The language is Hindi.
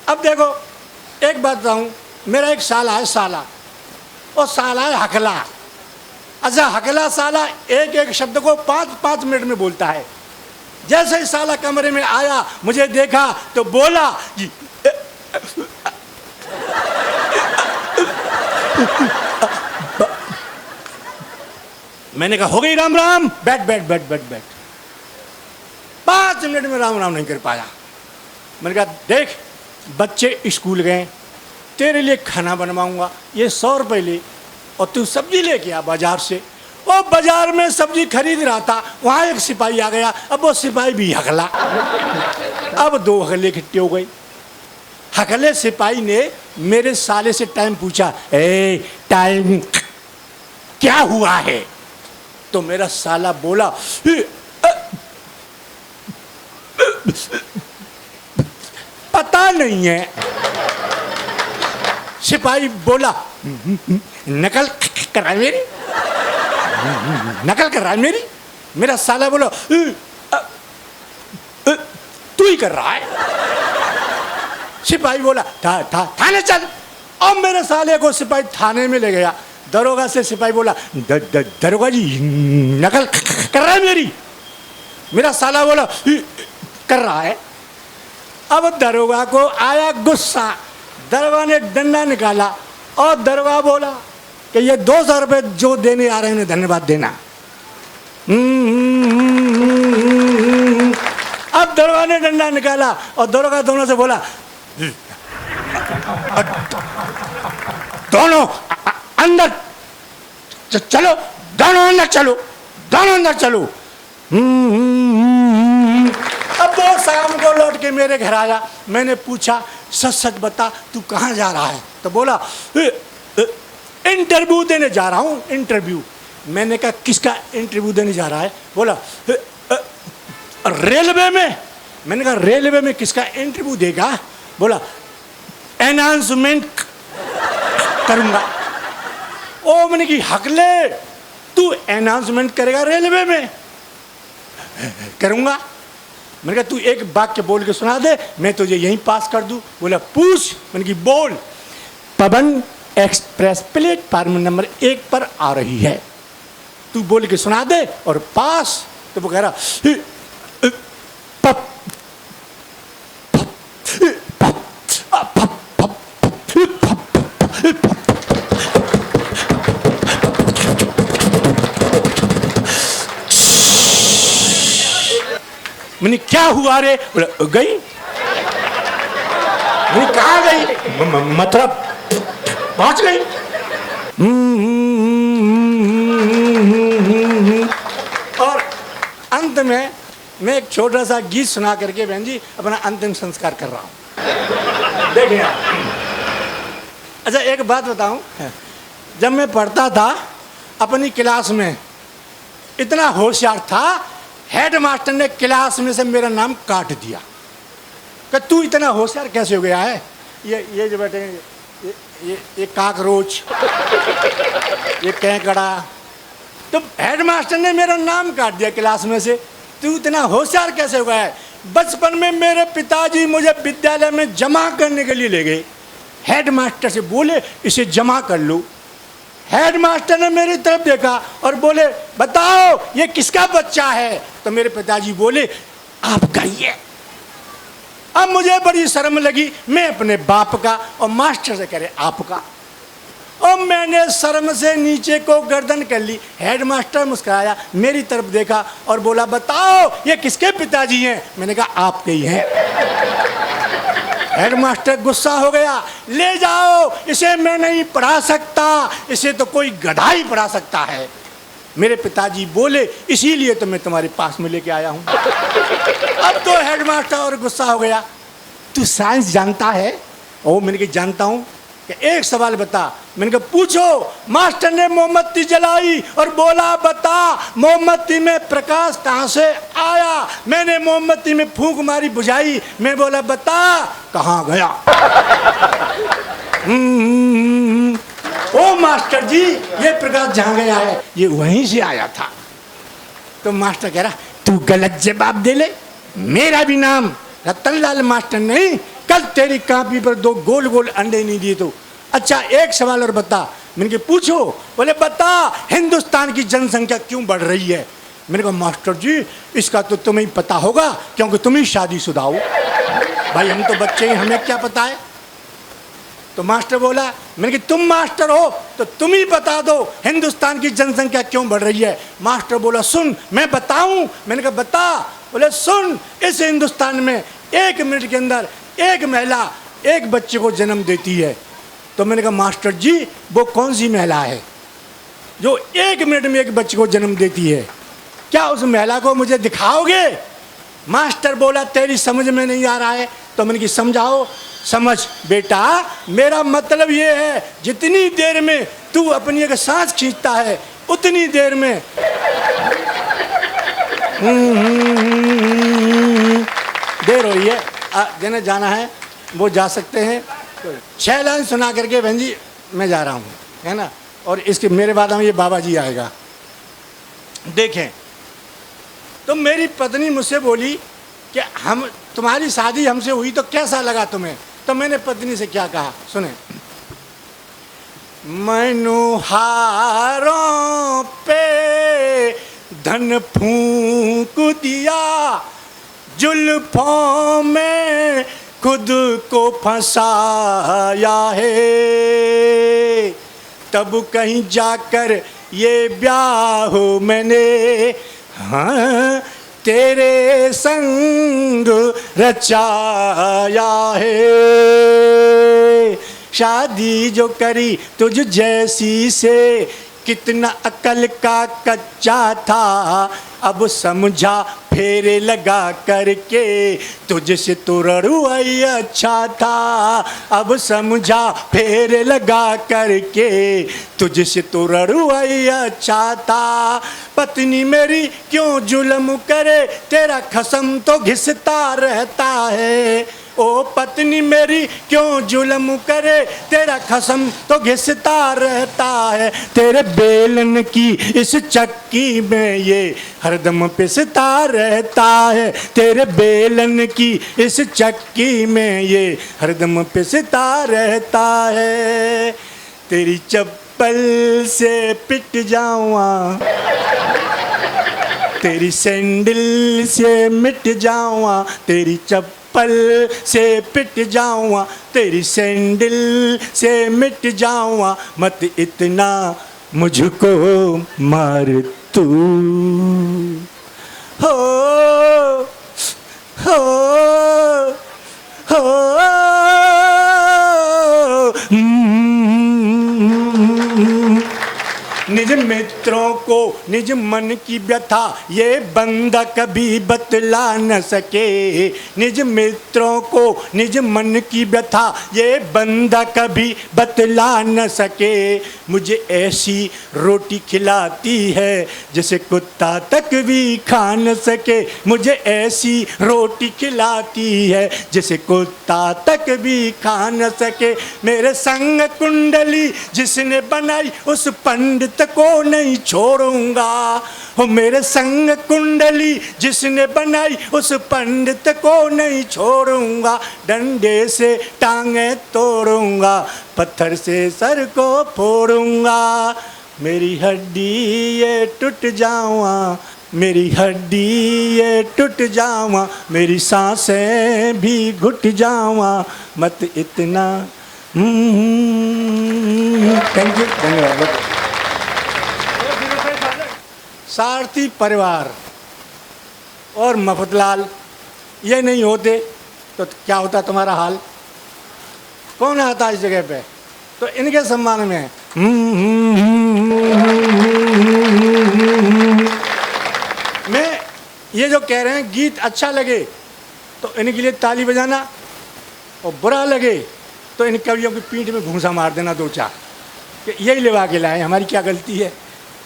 अब देखो एक बात बताऊं, मेरा एक साला है, साला, और साला है हकला। अच्छा, हकला साला एक एक शब्द को 5-5 मिनट में बोलता है। जैसे ही साला कमरे में आया, मुझे देखा तो बोला जी, मैंने कहा हो गई राम राम, बैठ बैठ बैठ बैठ बैठ। 5 मिनट में राम राम नहीं कर पाया। मैंने कहा देख, बच्चे स्कूल गए, तेरे लिए खाना बनवाऊंगा, ये 100 रुपये ले, और तू सब्जी लेके आ बाजार से। वो बाजार में सब्जी खरीद रहा था, वहाँ एक सिपाही आ गया। अब वो सिपाही भी हकला। अब 2 हकले इकट्ठे हो गए। हकले सिपाही ने मेरे साले से टाइम पूछा, ए टाइम क्या हुआ है? तो मेरा साला बोला, पता नहीं है। सिपाही बोला, नकल कर रहा है मेरी, नकल कर रहा है मेरी। मेरा साला बोला, तू ही कर रहा है। सिपाही बोला, थाने चल। और मेरे साले को सिपाही थाने में ले गया। दरोगा से सिपाही बोला, दरोगा जी नकल कर रहा है मेरी। मेरा साला बोला, कर रहा है। अब दरोगा को आया गुस्सा। दरोगा ने डंडा निकाला और दरोगा बोला कि ये 200 रुपये जो देने आ रहे हैं उन्हें धन्यवाद देना। अब दरोगा ने डंडा निकाला और दरोगा दोनों से बोला, दोनों अंदर चलो, दोनों अंदर चलो, दोनों अंदर चलो। अब वो शाम को लौट के मेरे घर आया। मैंने पूछा, सच सच बता तू कहाँ जा रहा है? तो बोला, इंटरव्यू देने जा रहा हूँ, इंटरव्यू। मैंने कहा किसका इंटरव्यू देने जा रहा है? बोला, रेलवे में। मैंने कहा रेलवे में किसका इंटरव्यू देगा? बोला, अनाउंसमेंट करूँगा। ओ मैंने की हकले, तू अनाउंसमेंट करेगा रेलवे में? करूँगा। मैंने कहा तू एक वाक्य बोल के सुना दे, मैं तुझे यहीं पास कर दूं। बोला पूछ। मैंने की बोल। पवन एक्सप्रेस प्लेटफार्म नंबर 1 पर आ रही है, तू बोल के सुना दे और पास। तो वो कह रहा, मैंने क्या हुआ रे? गई। मैंने कहाँ गई? मतलब पहुंच गई। और अंत में मैं एक छोटा सा गीत सुना करके बहन जी अपना अंतिम संस्कार कर रहा हूँ। देखिए, अच्छा एक बात बताऊं, जब मैं पढ़ता था अपनी क्लास में, इतना होशियार था, हेड मास्टर ने क्लास में से मेरा नाम काट दिया कि तू इतना होशियार कैसे हो गया है? ये जो बैठे ये काकरोच, ये केकड़ा। तो हेड मास्टर ने मेरा नाम काट दिया क्लास में से, तू इतना होशियार कैसे हो गया है? बचपन में मेरे पिताजी मुझे विद्यालय में जमा करने के लिए ले गए। हेड मास्टर से बोले इसे जमा कर लो। हेड मास्टर ने मेरी तरफ देखा और बोले बताओ ये किसका बच्चा है? तो मेरे पिताजी बोले आपका ही है। अब मुझे बड़ी शर्म लगी, मैं अपने बाप का और मास्टर से कह रहे आपका। और मैंने शर्म से नीचे को गर्दन कर ली। हेड मास्टर मुस्कुराया, मेरी तरफ देखा और बोला बताओ ये किसके पिताजी हैं? मैंने कहा आपके ही हैं। हेड मास्टर गुस्सा हो गया, ले जाओ इसे, मैं नहीं पढ़ा सकता, इसे तो कोई गधा ही पढ़ा सकता है। मेरे पिताजी बोले इसीलिए तो मैं तुम्हारे पास में लेके आया हूँ। अब तो हेड मास्टर और गुस्सा हो गया, तू साइंस जानता है? ओ मैंने कहा जानता हूँ। कि एक सवाल बता। मैंने कहा पूछो। मास्टर ने मोमबत्ती जलाई और बोला बता मोमबत्ती में प्रकाश कहाँ से आया? मैंने मोमबत्ती में फूंक मारी, बुझाई। मैं बोला बता कहाँ गया? ओ मास्टर जी ये प्रकाश जहाँ गया है ये वहीं से आया था। तो मास्टर कह रहा तू गलत जवाब दे ले, मेरा भी नाम रतनलाल मास्टर नहीं कल तेरी कॉपी पर 2 गोल गोल अंडे नहीं दिए तो। अच्छा एक सवाल और बता। मैंने कहा पूछो। बोले बता हिंदुस्तान की जनसंख्या क्यों बढ़ रही है। मैंने कहा मास्टर जी इसका तो तुम्हें ही पता होगा क्योंकि तुम ही शादीशुदा हो। भाई हम तो बच्चे हैं, हमें क्या पता है। तो मास्टर बोला, मैंने कहा तुम मास्टर हो तो तुम ही बता दो हिंदुस्तान की जनसंख्या क्यों बढ़ रही है। मास्टर बोला सुन मैं बताऊं। मैंने कहा बता। बोले सुन, इस हिंदुस्तान में 1 मिनट के अंदर एक महिला एक बच्चे को जन्म देती है। तो मैंने कहा मास्टर जी वो कौन सी महिला है जो 1 मिनट में एक बच्चे को जन्म देती है, क्या उस महिला को मुझे दिखाओगे। मास्टर बोला तेरी समझ में नहीं आ रहा है। तो मैंने कहा समझाओ। समझ बेटा मेरा मतलब ये है जितनी देर में तू अपनी एक सांस खींचता है उतनी देर में देर हो रही है। जिन्हें जाना है वो जा सकते हैं। 6 लाइन सुना करके बहन जी मैं जा रहा हूँ, है ना। और इसके मेरे बाद में ये बाबा जी आएगा। देखें तो मेरी पत्नी मुझसे बोली कि हम तुम्हारी शादी हमसे हुई तो कैसा लगा तुम्हें। तो मैंने पत्नी से क्या कहा सुने। मनोहारों पे धन फूंक दिया, जुल्फों में खुद को फंसाया है, तब कहीं जाकर ये ब्याह हो मैंने हाँ तेरे संग रचाया है। शादी जो करी तुझ जैसी से कितना अकल का कच्चा था, अब समझा फेरे लगा करके तुझसे तो रड़ुआई अच्छा था। अब समझा फेरे लगा करके तुझसे तो रड़ुआई अच्छा था। पत्नी मेरी क्यों जुल्म करे तेरा खसम तो घिसता रहता है। ओ पत्नी मेरी क्यों जुल्म करे तेरा खसम तो घिसता रहता है। तेरे बेलन की इस चक्की में ये हरदम पिसता रहता है। तेरे बेलन की इस चक्की में ये हरदम पिसता रहता है। तेरी चप्पल से पिट जाऊँ, तेरी सैंडल से मिट जाऊँ, तेरी चप्पल से पिट जाऊँ, तेरी सैंडल से मिट जाऊँ, मत इतना मुझको मार तू। हो हो हो निज मित्रों को निज मन की व्यथा ये बंदा कभी बतला न सके। निज मित्रों को निज मन की व्यथा ये बंदा कभी बतला न सके। मुझे ऐसी रोटी खिलाती है जिसे कुत्ता तक भी खा न सके। मुझे ऐसी रोटी खिलाती है जिसे कुत्ता तक भी खा न सके। मेरे संग कुंडली जिसने बनाई उस पंडित को नहीं छोड़ूंगा। हो मेरे संग कुंडली जिसने बनाई उस पंडित को नहीं छोड़ूंगा। डंडे से टांगे तोड़ूंगा, पत्थर से सर को फोड़ूंगा। मेरी हड्डी ये टूट जावा, मेरी हड्डी ये टूट जावा, मेरी सांसें भी घुट जावा, मत इतना। थैंक यू, धन्यवाद। सारथी परिवार और मफतलाल ये नहीं होते तो क्या होता तुम्हारा हाल। कौन आता इस जगह पे, तो इनके सम्मान में है। मैं ये जो कह रहे हैं गीत अच्छा लगे तो इनके लिए ताली बजाना, और बुरा लगे तो इन कवियों की पीठ में घूंसा मार देना 2-4 कि यही लेवा के लाए, हमारी क्या गलती है।